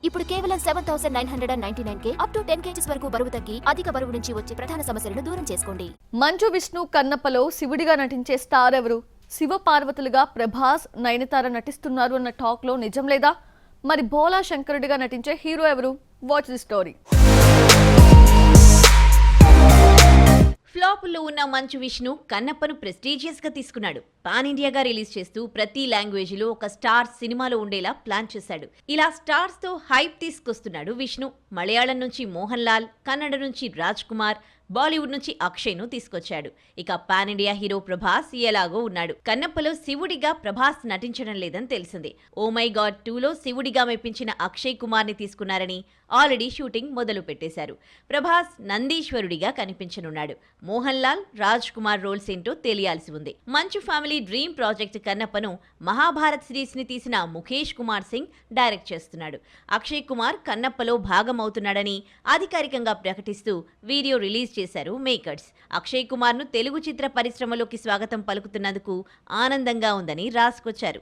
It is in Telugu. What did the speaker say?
ఇప్పుడు కేవలం 7999K అప్ టు 10 kgs వరకు బరువు తగ్గి అధిక బరువు నుంచి వచ్చే ప్రధాన సమస్యలను దూరం చేసుకోండి. మంచు విష్ణు కన్నప్పలో శివుడిగా నటించే స్టార్ ఎవరు? శివ పార్వతులుగా ప్రభాస్, నయనతార నటిస్తున్నారు అన్న టాక్ లో నిజం లేదా? మరి భోలా శంకరుడిగా నటించే హీరో ఎవరు? Watch the story. ఫ్లాపుల్లో ఉన్న మంచు విష్ణు కన్నప్పను ప్రెస్టీజియస్ గా తీసుకున్నాడు. పాన్ ఇండియాగా రిలీజ్ చేస్తూ ప్రతి లాంగ్వేజ్ లో ఒక స్టార్ సినిమాలో ఉండేలా ప్లాన్ చేశాడు. ఇలా స్టార్స్ తో హైప్ తీసుకొస్తున్నాడు విష్ణు. మలయాళం నుంచి మోహన్ లాల్, కన్నడ నుంచి రాజ్ కుమార్, బాలీవుడ్ నుంచి అక్షయ్ ను తీసుకొచ్చాడు. ఇక పాన్ ఇండియా హీరో ప్రభాస్ ఎలాగో ఉన్నాడు. కన్నప్పలో శివుడిగా ప్రభాస్ నటించడం లేదని తెలిసింది. ఓ మై గాడ్ 2లో శివుడిగా మెప్పించిన అక్షయ్ కుమార్ ని తీసుకున్నారని ఆల్రెడీ షూటింగ్ మొదలు పెట్టేశారు. ప్రభాస్ నందీశ్వరుడిగా కనిపించనున్నాడు. మోహన్ లాల్, రాజ్ కుమార్ రోల్స్ ఏంటో తెలియాల్సి ఉంది. మంచు ఫ్యామిలీ డ్రీమ్ ప్రాజెక్ట్ కన్నప్పను మహాభారత్ సిరీస్ ని తీసిన ముఖేష్ కుమార్ సింగ్ డైరెక్ట్ చేస్తున్నాడు. అక్షయ్ కుమార్ కన్నప్పలో భాగమవుతున్నాడని అధికారికంగా ప్రకటిస్తూ వీడియో రిలీజ్ చేశారు మేకర్స్. అక్షయ్ కుమార్ ను తెలుగు చిత్ర పరిశ్రమలోకి స్వాగతం పలుకుతున్నందుకు ఆనందంగా ఉందని రాసుకొచ్చారు.